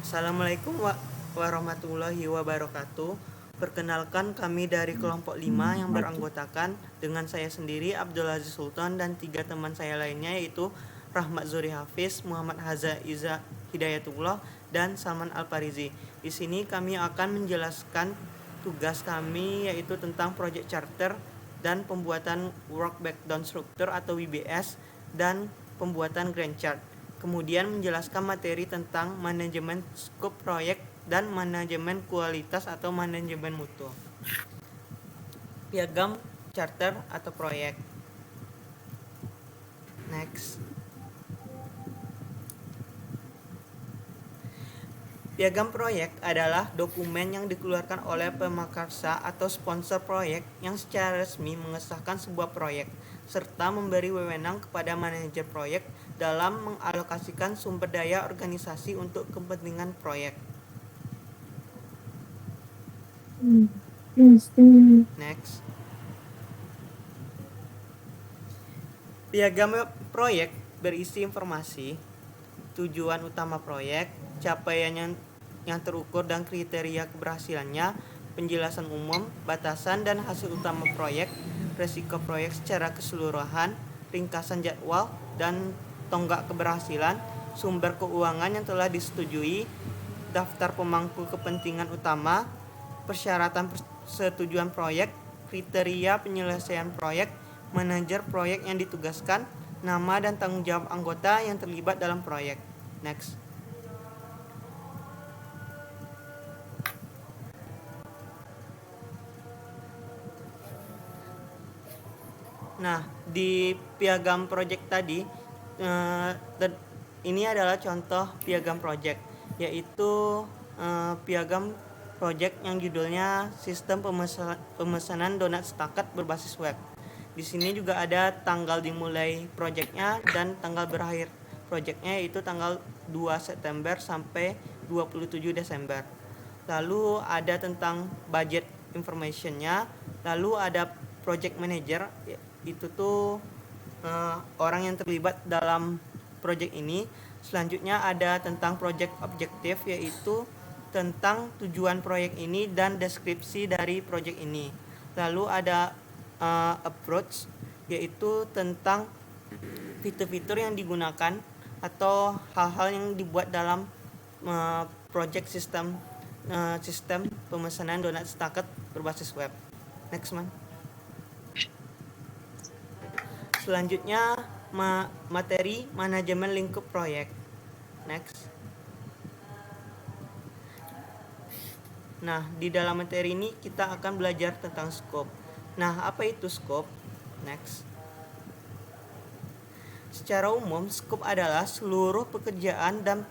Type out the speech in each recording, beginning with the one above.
Assalamualaikum warahmatullahi wabarakatuh. Perkenalkan kami dari kelompok 5 yang beranggotakan dengan saya sendiri Abdul Aziz Sultan dan 3 teman saya lainnya yaitu Rahmat Zuri Hafiz, Muhammad Haza Iza Hidayatullah, dan Salman Al-Farizi. Di sini kami akan menjelaskan tugas kami yaitu tentang project charter dan pembuatan work breakdown structure atau WBS dan pembuatan Gantt chart. Kemudian menjelaskan materi tentang manajemen skop proyek dan manajemen kualitas atau manajemen mutu. Piagam charter atau proyek. Next. Piagam proyek adalah dokumen yang dikeluarkan oleh pemakarsa atau sponsor proyek yang secara resmi mengesahkan sebuah proyek serta memberi wewenang kepada manajer proyek dalam mengalokasikan sumber daya organisasi untuk kepentingan proyek. Next. Piagam proyek berisi informasi, tujuan utama proyek, capaian yang terukur dan kriteria keberhasilannya, penjelasan umum, batasan dan hasil utama proyek, resiko proyek secara keseluruhan, ringkasan jadwal dan tonggak keberhasilan, sumber keuangan yang telah disetujui, daftar pemangku kepentingan utama, persyaratan persetujuan proyek, kriteria penyelesaian proyek, manajer proyek yang ditugaskan, nama dan tanggung jawab anggota yang terlibat dalam proyek. Next. Nah, di piagam project tadi, ini adalah contoh piagam project, yaitu piagam project yang judulnya Sistem Pemesanan Donat Setakat Berbasis Web. Di sini juga ada tanggal dimulai projectnya dan tanggal berakhir projectnya, yaitu tanggal 2 September sampai 27 Desember. Lalu ada tentang budget informationnya, lalu ada project manager, itu tuh orang yang terlibat dalam project ini. Selanjutnya ada tentang project objektif, yaitu tentang tujuan proyek ini dan deskripsi dari project ini. Lalu ada approach, yaitu tentang fitur-fitur yang digunakan atau hal-hal yang dibuat dalam project sistem pemesanan donat setakat berbasis web. Next man. Selanjutnya materi manajemen lingkup proyek. Next. Nah, di dalam materi ini kita akan belajar tentang scope. Nah, apa itu scope? Next. Secara umum, scope adalah seluruh pekerjaan dan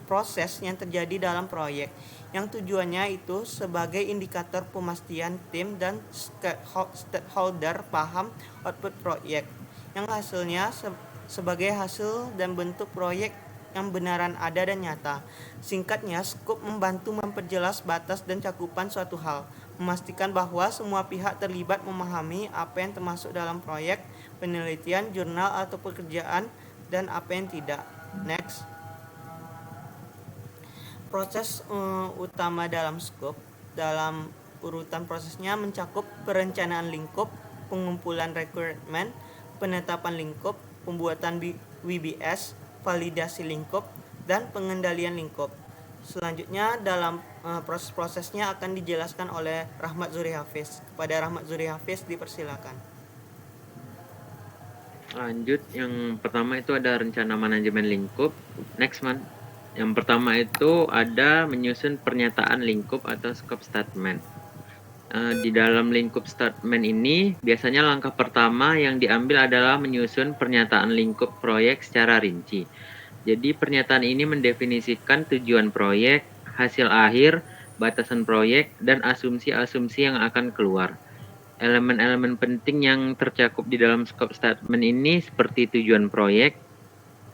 proses yang terjadi dalam proyek, yang tujuannya itu sebagai indikator pemastian tim dan stakeholder paham output proyek, yang hasilnya sebagai hasil dan bentuk proyek yang benaran ada dan nyata. Singkatnya, skop membantu memperjelas batas dan cakupan suatu hal, memastikan bahwa semua pihak terlibat memahami apa yang termasuk dalam proyek, penelitian, jurnal atau pekerjaan, dan apa yang tidak. Next. Proses utama dalam skop, dalam urutan prosesnya mencakup perencanaan lingkup, pengumpulan requirement, penetapan lingkup, pembuatan WBS, validasi lingkup, dan pengendalian lingkup. Selanjutnya dalam proses-prosesnya akan dijelaskan oleh Rahmat Zuri Hafiz. Kepada Rahmat Zuri Hafiz dipersilakan. Lanjut, yang pertama itu ada rencana manajemen lingkup. Next man. Yang pertama itu ada menyusun pernyataan lingkup atau scope statement. Di dalam lingkup statement ini, biasanya langkah pertama yang diambil adalah menyusun pernyataan lingkup proyek secara rinci. Jadi pernyataan ini mendefinisikan tujuan proyek, hasil akhir, batasan proyek, dan asumsi-asumsi yang akan keluar. Elemen-elemen penting yang tercakup di dalam scope statement ini seperti tujuan proyek,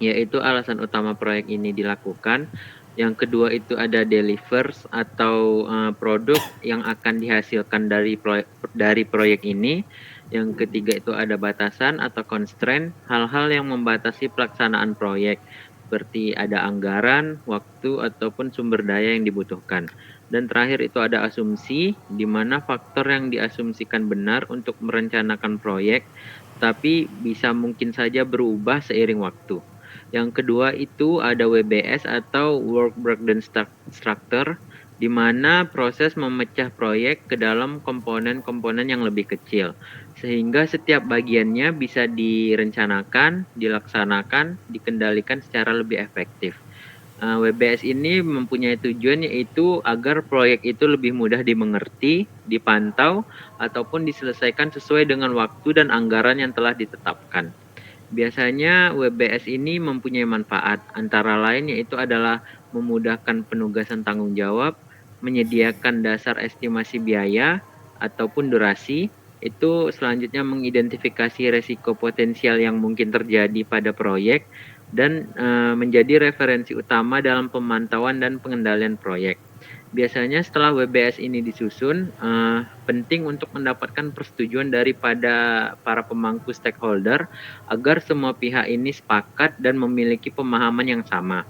yaitu alasan utama proyek ini dilakukan. Yang kedua itu ada delivers atau produk yang akan dihasilkan dari proyek ini. Yang ketiga itu ada batasan atau constraint, hal-hal yang membatasi pelaksanaan proyek. seperti ada anggaran, waktu, ataupun sumber daya yang dibutuhkan. Dan terakhir itu ada asumsi, di mana faktor yang diasumsikan benar untuk merencanakan proyek, tapi bisa mungkin saja berubah seiring waktu. Yang kedua itu ada WBS atau Work Breakdown Structure, di mana proses memecah proyek ke dalam komponen-komponen yang lebih kecil, sehingga setiap bagiannya bisa direncanakan, dilaksanakan, dikendalikan secara lebih efektif. WBS ini mempunyai tujuan yaitu agar proyek itu lebih mudah dimengerti, dipantau, ataupun diselesaikan sesuai dengan waktu dan anggaran yang telah ditetapkan. Biasanya WBS ini mempunyai manfaat, antara lain yaitu adalah memudahkan penugasan tanggung jawab, menyediakan dasar estimasi biaya ataupun durasi, itu selanjutnya mengidentifikasi resiko potensial yang mungkin terjadi pada proyek, dan menjadi referensi utama dalam pemantauan dan pengendalian proyek. Biasanya setelah WBS ini disusun, penting untuk mendapatkan persetujuan daripada para pemangku stakeholder agar semua pihak ini sepakat dan memiliki pemahaman yang sama.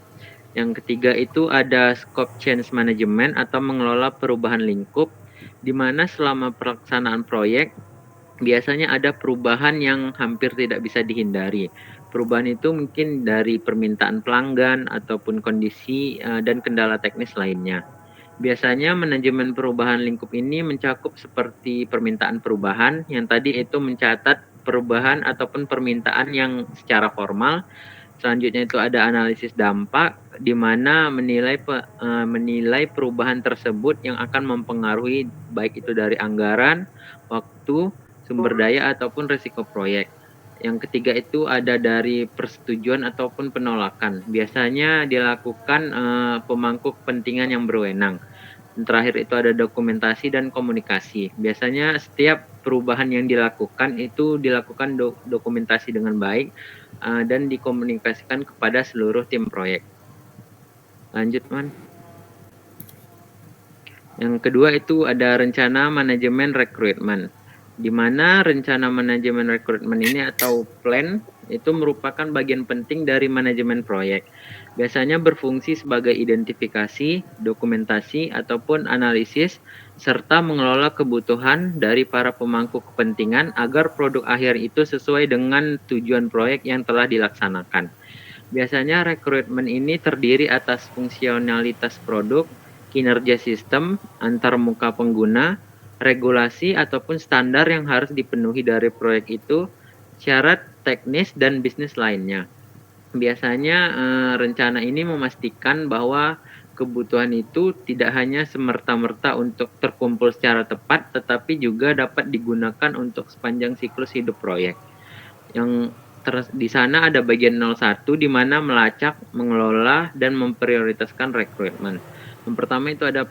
Yang ketiga itu ada scope change management atau mengelola perubahan lingkup, di mana selama pelaksanaan proyek biasanya ada perubahan yang hampir tidak bisa dihindari. Perubahan itu mungkin dari permintaan pelanggan ataupun kondisi dan kendala teknis lainnya. Biasanya manajemen perubahan lingkup ini mencakup seperti permintaan perubahan yang tadi itu mencatat perubahan ataupun permintaan yang secara formal. Selanjutnya itu ada analisis dampak di mana menilai perubahan tersebut yang akan mempengaruhi baik itu dari anggaran, waktu, sumber daya ataupun risiko proyek. Yang ketiga itu ada dari persetujuan ataupun penolakan. Biasanya dilakukan pemangku kepentingan yang berwenang. Dan terakhir itu ada dokumentasi dan komunikasi. Biasanya setiap perubahan yang dilakukan itu dilakukan dokumentasi dengan baik dan dikomunikasikan kepada seluruh tim proyek. Lanjut, Man. Yang kedua itu ada rencana manajemen rekrutmen, di mana rencana manajemen rekrutmen ini atau plan itu merupakan bagian penting dari manajemen proyek. Biasanya berfungsi sebagai identifikasi, dokumentasi, ataupun analisis, serta mengelola kebutuhan dari para pemangku kepentingan agar produk akhir itu sesuai dengan tujuan proyek yang telah dilaksanakan. Biasanya rekrutmen ini terdiri atas fungsionalitas produk, kinerja sistem, antar muka pengguna, regulasi ataupun standar yang harus dipenuhi dari proyek itu, syarat teknis dan bisnis lainnya. Biasanya rencana ini memastikan bahwa kebutuhan itu tidak hanya semerta-merta untuk terkumpul secara tepat, tetapi juga dapat digunakan untuk sepanjang siklus hidup proyek. Yang di sana ada bagian 01 di mana melacak, mengelola, dan memprioritaskan rekrutmen. Yang pertama itu ada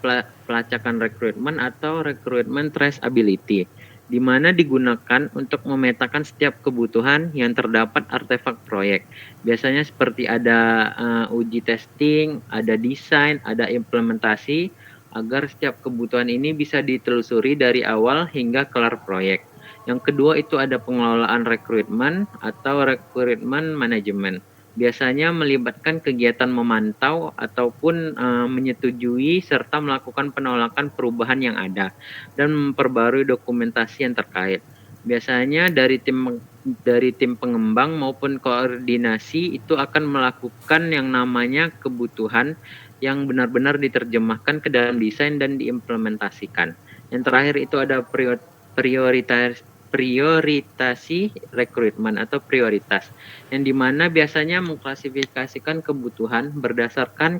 pelacakan rekrutmen atau recruitment traceability, di mana digunakan untuk memetakan setiap kebutuhan yang terdapat artefak proyek. Biasanya seperti ada uji testing, ada desain, ada implementasi, agar setiap kebutuhan ini bisa ditelusuri dari awal hingga kelar proyek. Yang kedua itu ada pengelolaan rekrutmen atau recruitment management. Biasanya melibatkan kegiatan memantau ataupun menyetujui serta melakukan penolakan perubahan yang ada dan memperbarui dokumentasi yang terkait. Biasanya dari tim pengembang maupun koordinasi itu akan melakukan yang namanya kebutuhan yang benar-benar diterjemahkan ke dalam desain dan diimplementasikan. Yang terakhir itu ada prioritasi rekrutmen atau prioritas, yang dimana biasanya mengklasifikasikan kebutuhan berdasarkan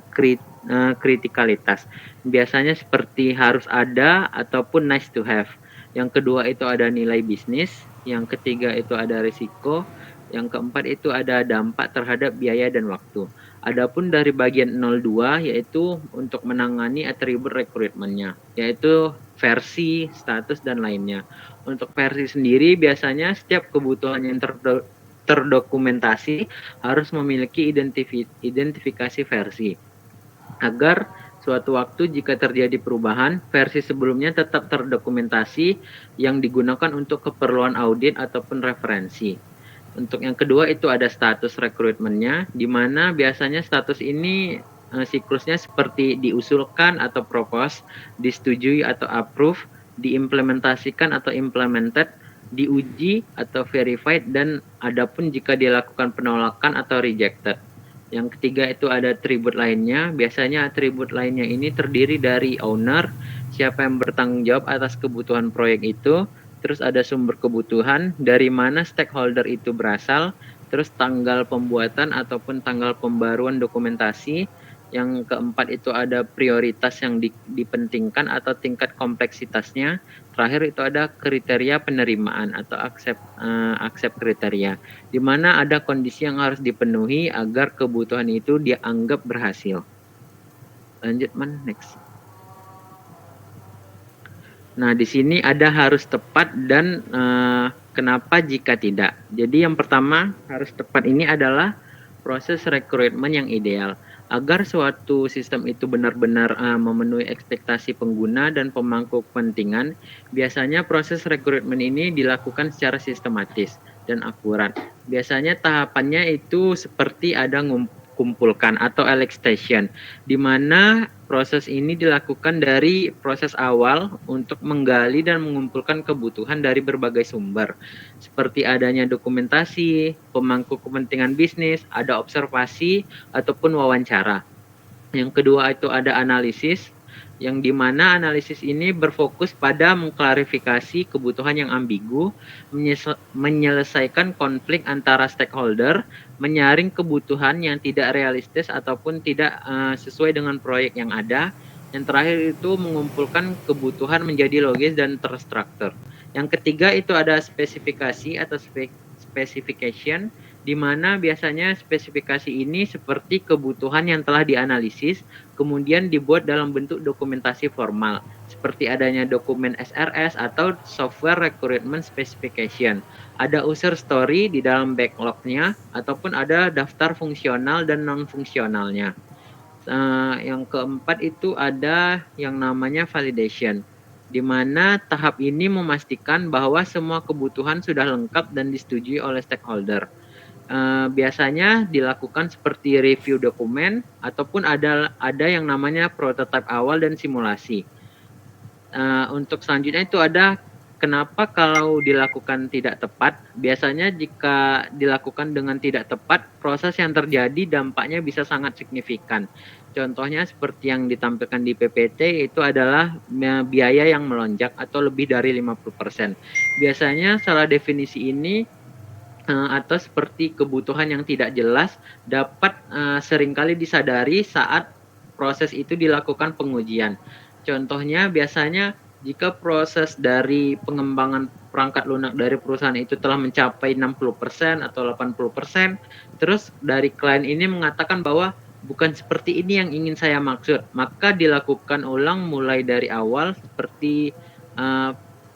kritikalitas. Biasanya seperti harus ada ataupun nice to have. Yang kedua itu ada nilai bisnis, yang ketiga itu ada risiko, yang keempat itu ada dampak terhadap biaya dan waktu. Adapun dari bagian 02 yaitu untuk menangani atribut rekrutmennya, yaitu versi, status, dan lainnya. Untuk versi sendiri biasanya setiap kebutuhan yang terdokumentasi harus memiliki identifikasi versi, agar suatu waktu jika terjadi perubahan, versi sebelumnya tetap terdokumentasi yang digunakan untuk keperluan audit ataupun referensi. Untuk yang kedua itu ada status rekrutmennya, di mana biasanya status ini siklusnya seperti diusulkan atau propose, disetujui atau approve, diimplementasikan atau implemented, diuji atau verified, dan adapun jika dilakukan penolakan atau rejected. Yang ketiga itu ada atribut lainnya. Biasanya atribut lainnya ini terdiri dari owner, siapa yang bertanggung jawab atas kebutuhan proyek itu, terus ada sumber kebutuhan, dari mana stakeholder itu berasal, terus tanggal pembuatan ataupun tanggal pembaruan dokumentasi. Yang keempat itu ada prioritas yang dipentingkan atau tingkat kompleksitasnya. Terakhir itu ada kriteria penerimaan atau accept kriteria, di mana ada kondisi yang harus dipenuhi agar kebutuhan itu dianggap berhasil. Lanjut, next. Nah, di sini ada harus tepat dan kenapa jika tidak. Jadi yang pertama, harus tepat ini adalah proses rekrutmen yang ideal. Agar suatu sistem itu benar-benar memenuhi ekspektasi pengguna dan pemangku kepentingan, biasanya proses rekrutmen ini dilakukan secara sistematis dan akurat. Biasanya tahapannya itu seperti ada kumpulkan atau elicitation, di mana proses ini dilakukan dari proses awal untuk menggali dan mengumpulkan kebutuhan dari berbagai sumber, seperti adanya dokumentasi, pemangku kepentingan bisnis, ada observasi, ataupun wawancara. Yang kedua itu ada analisis, yang dimana analisis ini berfokus pada mengklarifikasi kebutuhan yang ambigu, menyelesaikan konflik antara stakeholder, menyaring kebutuhan yang tidak realistis ataupun tidak sesuai dengan proyek yang ada. Yang terakhir itu mengumpulkan kebutuhan menjadi logis dan terstruktur. Yang ketiga itu ada spesifikasi atau specification, di mana biasanya spesifikasi ini seperti kebutuhan yang telah dianalisis, kemudian dibuat dalam bentuk dokumentasi formal, seperti adanya dokumen SRS atau Software Requirement Specification. Ada user story di dalam backlog-nya, ataupun ada daftar fungsional dan non-fungsionalnya. Yang keempat itu ada yang namanya validation, di mana tahap ini memastikan bahwa semua kebutuhan sudah lengkap dan disetujui oleh stakeholder. Biasanya dilakukan seperti review dokumen ataupun ada yang namanya prototipe awal dan simulasi. Untuk selanjutnya itu ada kenapa kalau dilakukan tidak tepat. Biasanya jika dilakukan dengan tidak tepat, proses yang terjadi dampaknya bisa sangat signifikan. Contohnya seperti yang ditampilkan di PPT itu adalah biaya yang melonjak atau lebih dari 50%. Biasanya salah definisi ini atau seperti kebutuhan yang tidak jelas dapat seringkali disadari saat proses itu dilakukan pengujian. Contohnya biasanya jika proses dari pengembangan perangkat lunak dari perusahaan itu telah mencapai 60% atau 80%, terus dari klien ini mengatakan bahwa bukan seperti ini yang ingin saya maksud, maka dilakukan ulang mulai dari awal seperti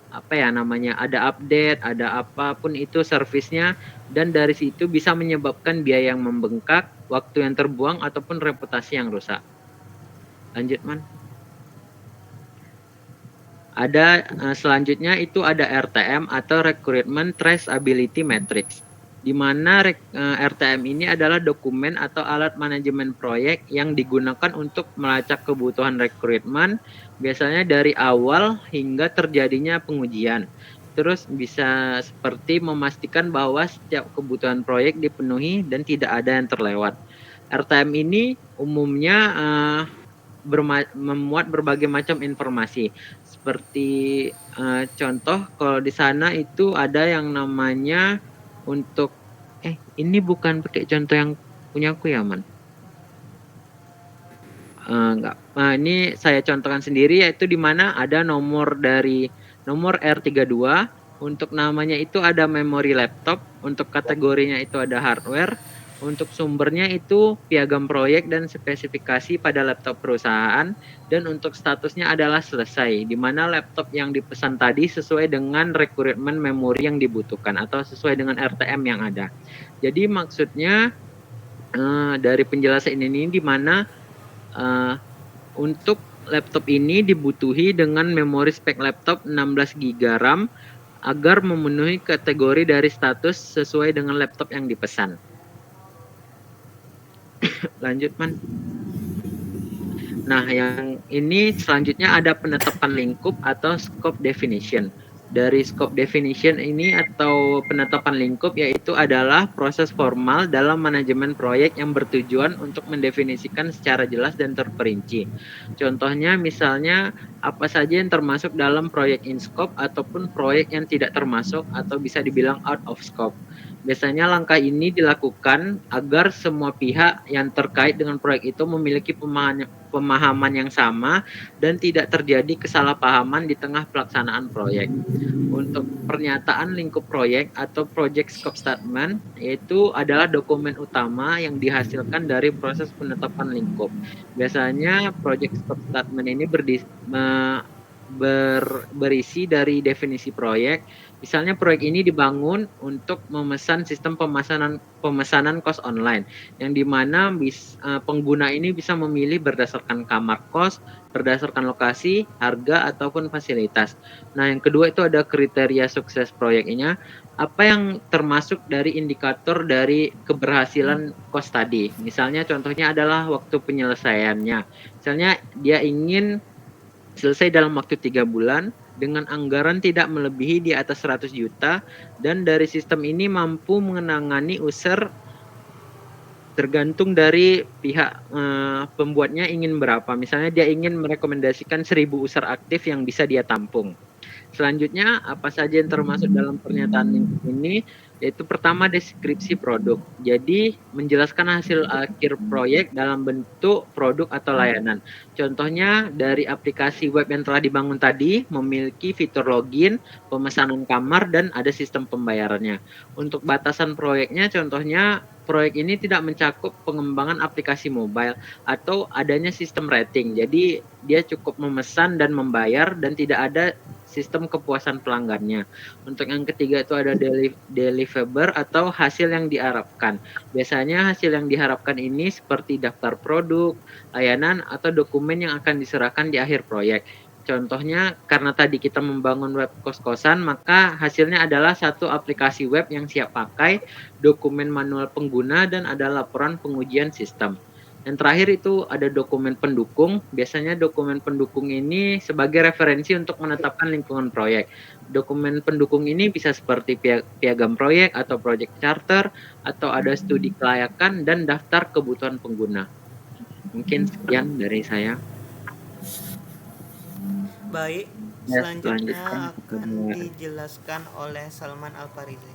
ada update, ada apapun itu servisnya, dan dari situ bisa menyebabkan biaya yang membengkak, waktu yang terbuang, ataupun reputasi yang rusak. Lanjut, Ada selanjutnya itu ada RTM atau Recruitment Traceability Matrix, di mana RTM ini adalah dokumen atau alat manajemen proyek yang digunakan untuk melacak kebutuhan rekrutmen, biasanya dari awal hingga terjadinya pengujian. Terus bisa seperti memastikan bahwa setiap kebutuhan proyek dipenuhi dan tidak ada yang terlewat. RTM ini umumnya memuat berbagai macam informasi. Seperti contoh kalau di sana itu ada yang namanya untuk ini bukan pakai contoh yang punya aku ya, enggak. Ini saya contohkan sendiri, yaitu di mana ada nomor R32, untuk namanya itu ada memori laptop, untuk kategorinya itu ada hardware, untuk sumbernya itu piagam proyek dan spesifikasi pada laptop perusahaan, dan untuk statusnya adalah selesai, di mana laptop yang dipesan tadi sesuai dengan requirement memori yang dibutuhkan atau sesuai dengan RTM yang ada. Jadi maksudnya dari penjelasan ini di mana untuk laptop ini dibutuhi dengan memori spek laptop 16 GB RAM, agar memenuhi kategori dari status sesuai dengan laptop yang dipesan. Lanjut, Man. Nah, yang ini selanjutnya ada penetapan lingkup atau scope definition. Dari scope definition ini atau penetapan lingkup yaitu adalah proses formal dalam manajemen proyek yang bertujuan untuk mendefinisikan secara jelas dan terperinci. Contohnya misalnya apa saja yang termasuk dalam proyek in scope ataupun proyek yang tidak termasuk atau bisa dibilang out of scope. Biasanya langkah ini dilakukan agar semua pihak yang terkait dengan proyek itu memiliki pemahaman yang sama dan tidak terjadi kesalahpahaman di tengah pelaksanaan proyek. Untuk pernyataan lingkup proyek atau project scope statement, yaitu adalah dokumen utama yang dihasilkan dari proses penetapan lingkup. Biasanya project scope statement ini berisi dari definisi proyek. Misalnya proyek ini dibangun untuk memesan sistem pemesanan kos online, yang dimana pengguna ini bisa memilih berdasarkan kamar kos, berdasarkan lokasi, harga, ataupun fasilitas. Nah, yang kedua itu ada kriteria sukses proyeknya. Apa yang termasuk dari indikator dari keberhasilan kos tadi? Misalnya contohnya adalah waktu penyelesaiannya. Misalnya dia ingin selesai dalam waktu 3 bulan dengan anggaran tidak melebihi di atas 100 juta dan dari sistem ini mampu menangani user tergantung dari pihak pembuatnya ingin berapa. Misalnya dia ingin merekomendasikan 1000 user aktif yang bisa dia tampung. Selanjutnya, apa saja yang termasuk dalam pernyataan ini? Yaitu pertama, deskripsi produk. Jadi, menjelaskan hasil akhir proyek dalam bentuk produk atau layanan. Contohnya, dari aplikasi web yang telah dibangun tadi, memiliki fitur login, pemesanan kamar, dan ada sistem pembayarannya. Untuk batasan proyeknya, contohnya, proyek ini tidak mencakup pengembangan aplikasi mobile atau adanya sistem rating. Jadi, dia cukup memesan dan membayar dan tidak ada sistem kepuasan pelanggannya. Untuk yang ketiga itu ada deliverable atau hasil yang diharapkan. Biasanya hasil yang diharapkan ini seperti daftar produk, layanan, atau dokumen yang akan diserahkan di akhir proyek. Contohnya, karena tadi kita membangun web kos-kosan, maka hasilnya adalah satu aplikasi web yang siap pakai, dokumen manual pengguna, dan ada laporan pengujian sistem. Yang terakhir itu ada dokumen pendukung. Biasanya dokumen pendukung ini sebagai referensi untuk menetapkan lingkungan proyek. Dokumen pendukung ini bisa seperti piagam proyek atau project charter, atau ada studi kelayakan dan daftar kebutuhan pengguna. Mungkin sekian dari saya. Baik, Ya, selanjutnya akan dijelaskan oleh Salman Al-Farizi.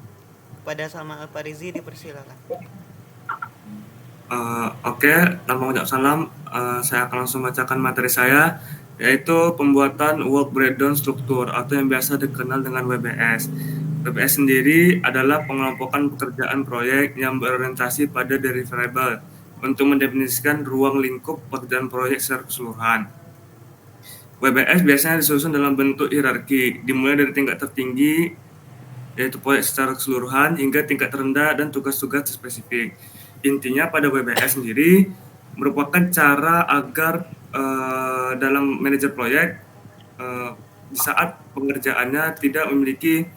Pada Salman Al-Farizi dipersilakan. Oke, tanpa mengucap salam, saya akan langsung bacakan materi saya, yaitu pembuatan work breakdown struktur atau yang biasa dikenal dengan WBS. WBS sendiri adalah pengelompokan pekerjaan proyek yang berorientasi pada deliverable untuk mendefinisikan ruang lingkup pekerjaan proyek secara keseluruhan. WBS biasanya disusun dalam bentuk hierarki, dimulai dari tingkat tertinggi, yaitu proyek secara keseluruhan, hingga tingkat terendah dan tugas-tugas spesifik. Intinya pada WBS sendiri merupakan cara agar dalam manajer proyek di saat pengerjaannya tidak memiliki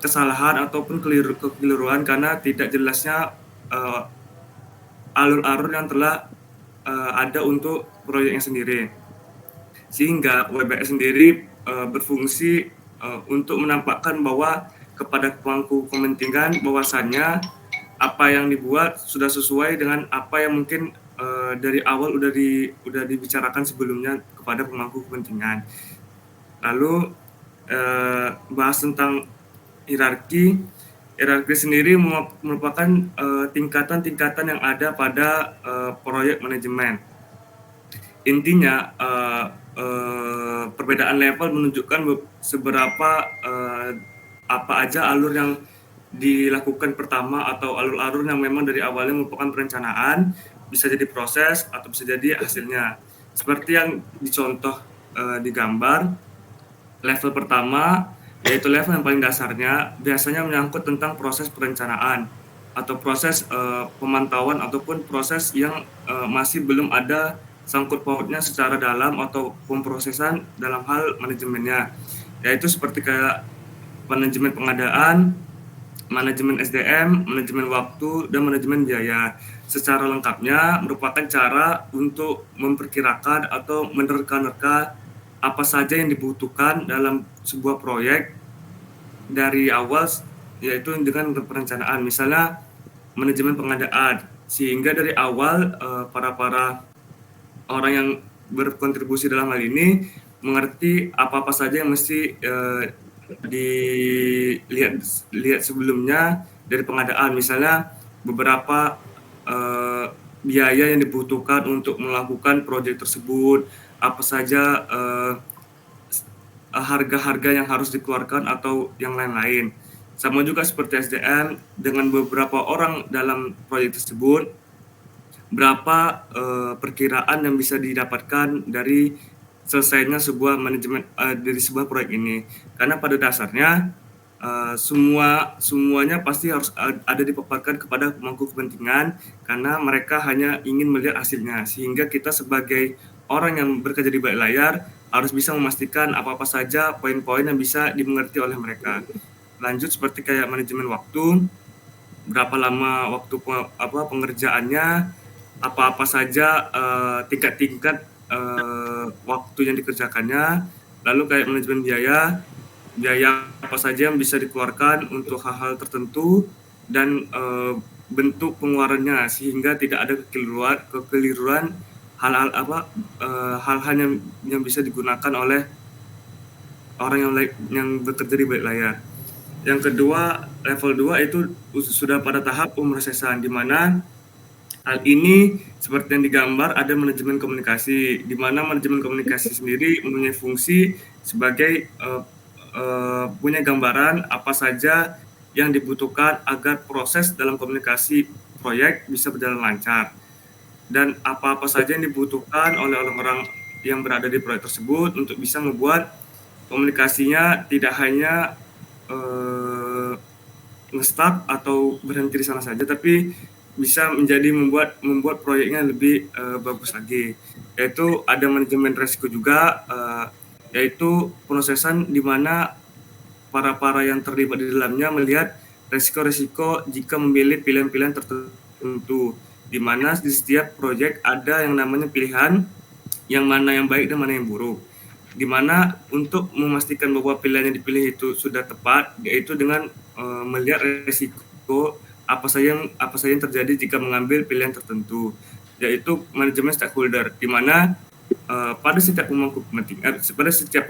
kesalahan ataupun kekeliruan karena tidak jelasnya alur-alur yang telah ada untuk proyeknya sendiri. Sehingga WBS sendiri berfungsi untuk menampakkan bahwa kepada pemangku kepentingan bahwasannya apa yang dibuat sudah sesuai dengan apa yang mungkin dari awal udah dibicarakan sebelumnya kepada pemangku kepentingan. Lalu bahas tentang hierarki. Hierarki sendiri merupakan tingkatan-tingkatan yang ada pada proyek manajemen. Intinya perbedaan level menunjukkan seberapa apa aja alur yang dilakukan pertama atau alur-alur yang memang dari awalnya merupakan perencanaan, bisa jadi proses atau bisa jadi hasilnya. Seperti yang dicontoh di gambar, level pertama yaitu level yang paling dasarnya biasanya menyangkut tentang proses perencanaan atau proses pemantauan ataupun proses yang masih belum ada sangkut pautnya secara dalam atau pemrosesan dalam hal manajemennya, yaitu seperti kayak manajemen pengadaan, manajemen SDM, manajemen waktu, dan manajemen biaya. Secara lengkapnya merupakan cara untuk memperkirakan atau menerka-nerka apa saja yang dibutuhkan dalam sebuah proyek dari awal, yaitu dengan perencanaan. Misalnya manajemen pengadaan, sehingga dari awal para orang yang berkontribusi dalam hal ini mengerti apa-apa saja yang mesti dilihat sebelumnya dari pengadaan. Misalnya beberapa biaya yang dibutuhkan untuk melakukan proyek tersebut, apa saja harga-harga yang harus dikeluarkan atau yang lain-lain. Sama juga seperti SDM, dengan beberapa orang dalam proyek tersebut, berapa perkiraan yang bisa didapatkan dari selesainya sebuah manajemen dari sebuah proyek ini. Karena pada dasarnya semuanya pasti harus ada dipaparkan kepada pemangku kepentingan, karena mereka hanya ingin melihat hasilnya, sehingga kita sebagai orang yang bekerja di balik layar harus bisa memastikan apa-apa saja poin-poin yang bisa dimengerti oleh mereka. Lanjut seperti kayak manajemen waktu, berapa lama waktu pengerjaannya, apa-apa saja tingkat-tingkat waktu yang dikerjakannya. Lalu kayak manajemen biaya apa saja yang bisa dikeluarkan untuk hal-hal tertentu, dan bentuk pengeluarannya, sehingga tidak ada kekeliruan hal-hal yang bisa digunakan oleh orang yang bekerja di balik layar. Yang kedua, level 2 itu sudah pada tahap pemrosesan, di mana hal ini seperti yang digambar ada manajemen komunikasi, di mana manajemen komunikasi sendiri mempunyai fungsi sebagai punya gambaran apa saja yang dibutuhkan agar proses dalam komunikasi proyek bisa berjalan lancar, dan apa-apa saja yang dibutuhkan oleh orang-orang yang berada di proyek tersebut untuk bisa membuat komunikasinya tidak hanya nge-stuck atau berhenti di sana saja, tapi bisa menjadi membuat proyeknya lebih bagus lagi. Yaitu ada manajemen resiko juga, yaitu prosesan di mana para yang terlibat di dalamnya melihat resiko-resiko jika memilih pilihan-pilihan tertentu, di mana di setiap proyek ada yang namanya pilihan, yang mana yang baik dan mana yang buruk, di mana untuk memastikan bahwa pilihan yang dipilih itu sudah tepat, yaitu dengan melihat resiko apa saja yang terjadi jika mengambil pilihan tertentu, yaitu manajemen stakeholder, di mana pada setiap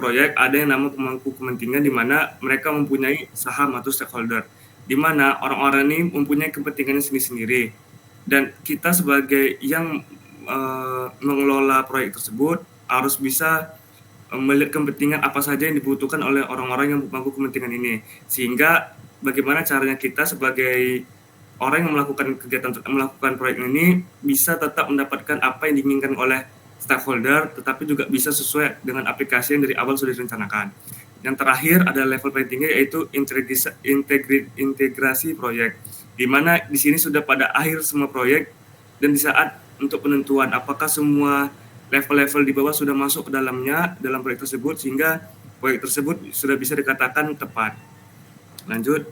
proyek ada yang namanya pemangku kepentingan, di mana mereka mempunyai saham atau stakeholder, di mana orang-orang ini mempunyai kepentingannya sendiri-sendiri, dan kita sebagai yang mengelola proyek tersebut harus bisa melihat kepentingan apa saja yang dibutuhkan oleh orang-orang yang pemangku kepentingan ini, sehingga bagaimana caranya kita sebagai orang yang melakukan proyek ini bisa tetap mendapatkan apa yang diinginkan oleh stakeholder, tetapi juga bisa sesuai dengan aplikasi yang dari awal sudah direncanakan. Yang terakhir ada level paling tinggi, yaitu integrasi proyek, di mana di sini sudah pada akhir semua proyek, dan di saat untuk penentuan apakah semua level-level di bawah sudah masuk ke dalamnya dalam proyek tersebut, sehingga proyek tersebut sudah bisa dikatakan tepat. Lanjut,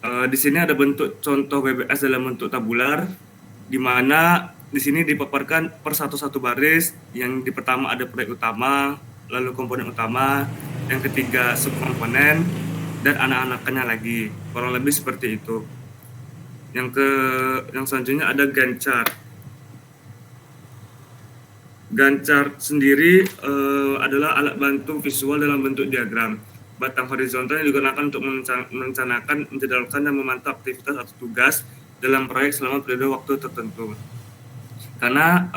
di sini ada bentuk contoh WBS dalam bentuk tabular, di mana di sini dipaparkan per satu baris. Yang di pertama ada proyek utama, lalu komponen utama, yang ketiga subkomponen, dan anak-anaknya lagi. Kurang lebih seperti itu. Yang selanjutnya ada Gantt chart. Gantt chart sendiri adalah alat bantu visual dalam bentuk diagram. Batang horizontal yang digunakan untuk merencanakan, menjadwalkan, dan memantau aktivitas atau tugas dalam proyek selama periode waktu tertentu. Karena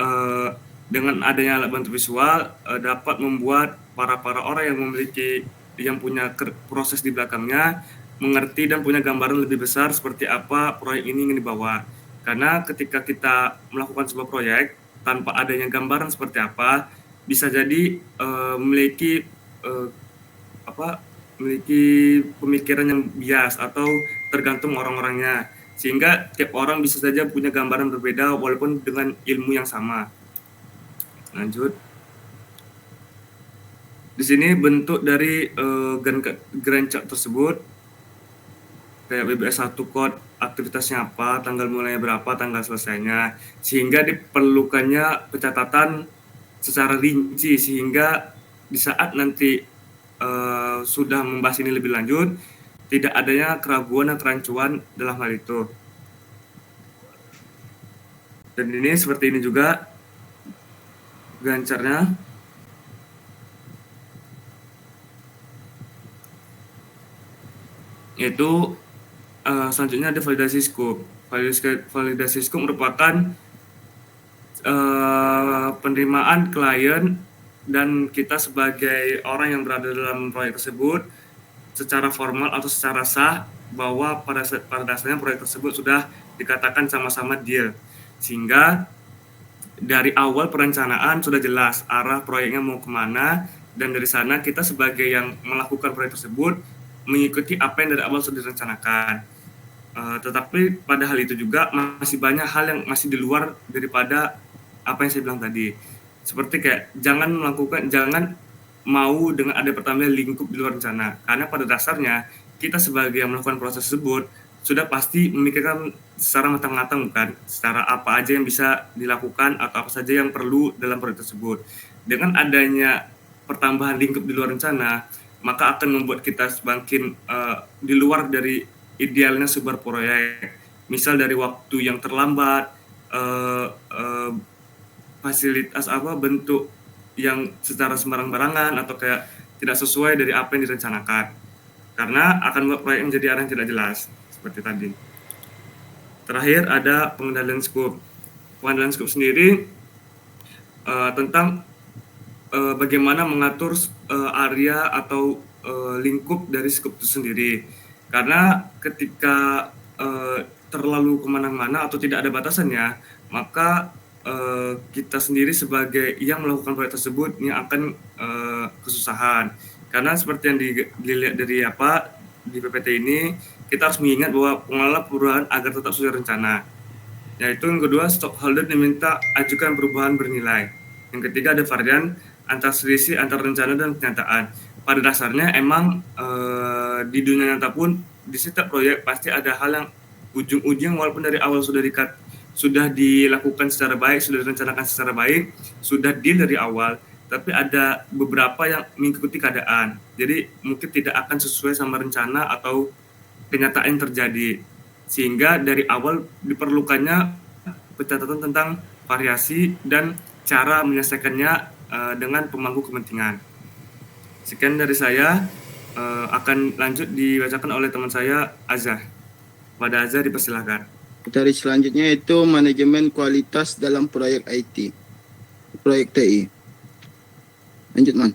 dengan adanya alat bantu visual dapat membuat para orang yang punya proses di belakangnya mengerti dan punya gambaran lebih besar seperti apa proyek ini ingin dibawa. Karena ketika kita melakukan sebuah proyek tanpa adanya gambaran seperti apa, bisa jadi memiliki pemikiran yang bias atau tergantung orang-orangnya, sehingga tiap orang bisa saja punya gambaran berbeda walaupun dengan ilmu yang sama. Lanjut. Di sini bentuk dari Gantt chart tersebut kayak BBS 1 code aktivitasnya apa, tanggal mulainya berapa, tanggal selesainya, sehingga diperlukannya pencatatan secara rinci sehingga di saat nanti sudah membahas ini lebih lanjut tidak adanya keraguan dan kerancuan dalam hal itu. Dan ini seperti ini juga Gantt chart-nya. Yaitu selanjutnya ada validasi scope. Validasi scope merupakan penerimaan klien dan kita sebagai orang yang berada dalam proyek tersebut secara formal atau secara sah bahwa pada dasarnya proyek tersebut sudah dikatakan sama-sama deal, sehingga dari awal perencanaan sudah jelas arah proyeknya mau kemana, dan dari sana kita sebagai yang melakukan proyek tersebut mengikuti apa yang dari awal sudah direncanakan. Tetapi pada hal itu juga masih banyak hal yang masih di luar daripada apa yang saya bilang tadi. Seperti kayak jangan mau dengan ada pertambahan lingkup di luar rencana. Karena pada dasarnya kita sebagai yang melakukan proses tersebut sudah pasti memikirkan secara matang-matang bukan secara apa aja yang bisa dilakukan atau apa saja yang perlu dalam proyek tersebut. Dengan adanya pertambahan lingkup di luar rencana, maka akan membuat kita semakin di luar dari idealnya sebuah proyek. Misal dari waktu yang terlambat, fasilitas bentuk yang secara sembarang-barangan atau kayak tidak sesuai dari apa yang direncanakan. Karena akan membuat proyek menjadi arah yang tidak jelas seperti tadi. Terakhir ada pengendalian scope. Pengendalian scope sendiri tentang bagaimana mengatur area atau lingkup dari scope itu sendiri. Karena ketika terlalu kemana-mana atau tidak ada batasannya, maka kita sendiri sebagai yang melakukan proyek tersebut ini akan kesusahan. Karena seperti yang dilihat dari di PPT ini, kita harus mengingat bahwa pengelola perubahan agar tetap sesuai rencana. Yaitu yang kedua, stockholder diminta ajukan perubahan bernilai. Yang ketiga ada varian antar selisih antar rencana dan kenyataan. Pada dasarnya emang di dunia nyata pun di setiap proyek pasti ada hal yang ujung-ujung walaupun dari awal sudah dilakukan secara baik, sudah direncanakan secara baik, sudah deal dari awal, tapi ada beberapa yang mengikuti keadaan. Jadi mungkin tidak akan sesuai sama rencana atau kenyataan yang terjadi. Sehingga dari awal diperlukannya pencatatan tentang variasi dan cara menyelesaikannya dengan pemangku kepentingan. Sekian dari saya, akan lanjut dibacakan oleh teman saya Azhar. Pada Azhar dipersilakan. Materi selanjutnya itu manajemen kualitas dalam proyek IT, proyek TI. Lanjut, Man.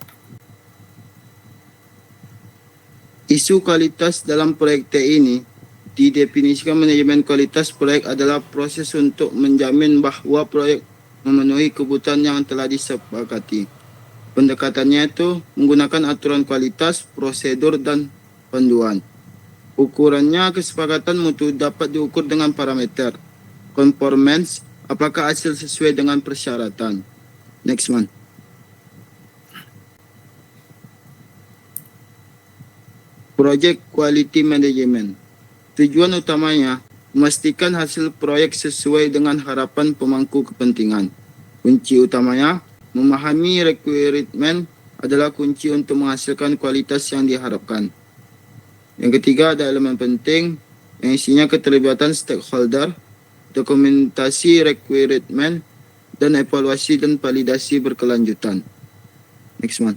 Isu kualitas dalam proyek TI ini didefinisikan manajemen kualitas proyek adalah proses untuk menjamin bahwa proyek memenuhi kebutuhan yang telah disepakati. Pendekatannya itu menggunakan aturan kualitas, prosedur, dan panduan. Ukurannya kesepakatan mutu dapat diukur dengan parameter conformance, apakah hasil sesuai dengan persyaratan. Next one. Project Quality Management. Tujuan utamanya memastikan hasil proyek sesuai dengan harapan pemangku kepentingan. Kunci utamanya memahami requirement adalah kunci untuk menghasilkan kualitas yang diharapkan. Yang ketiga ada elemen penting yang isinya keterlibatan stakeholder, dokumentasi requirement, dan evaluasi dan validasi berkelanjutan. Next one.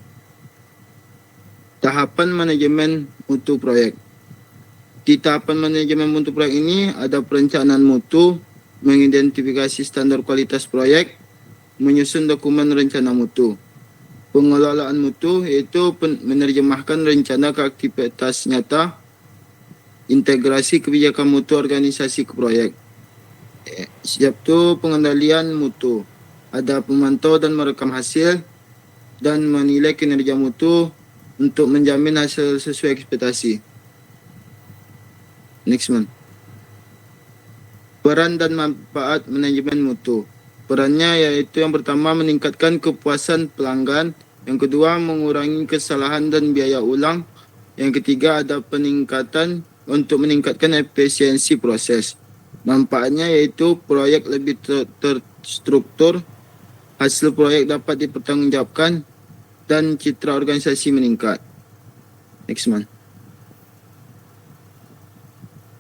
Tahapan manajemen mutu proyek. Di tahapan manajemen mutu proyek ini ada perencanaan mutu, mengidentifikasi standar kualitas proyek, menyusun dokumen rencana mutu. Pengelolaan mutu yaitu menerjemahkan rencana ke aktivitas nyata, integrasi kebijakan mutu organisasi ke proyek. Siap itu pengendalian mutu, ada memantau dan merekam hasil, dan menilai kinerja mutu untuk menjamin hasil sesuai ekspektasi. Next one. Peran dan manfaat manajemen mutu. Perannya yaitu yang pertama meningkatkan kepuasan pelanggan Yang kedua, mengurangi kesalahan dan biaya ulang. Yang ketiga, ada peningkatan untuk meningkatkan efisiensi proses. Manfaatnya yaitu proyek lebih terstruktur, hasil proyek dapat dipertanggungjawabkan, dan citra organisasi meningkat. Next month.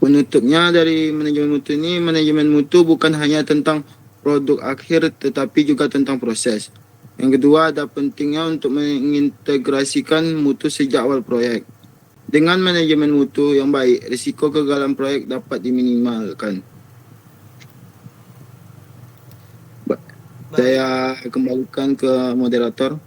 Penutupnya dari manajemen mutu ini, manajemen mutu bukan hanya tentang produk akhir tetapi juga tentang proses. Yang kedua, ada pentingnya untuk mengintegrasikan mutu sejak awal proyek. Dengan manajemen mutu yang baik, risiko kegagalan proyek dapat diminimalkan. Baik. Saya kembalikan ke moderator.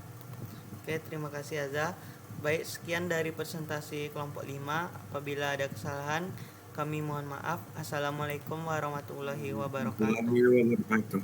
Oke, terima kasih Aza. Baik, sekian dari presentasi kelompok 5. Apabila ada kesalahan, kami mohon maaf. Assalamualaikum warahmatullahi wabarakatuh. Warahmatullahi wabarakatuh.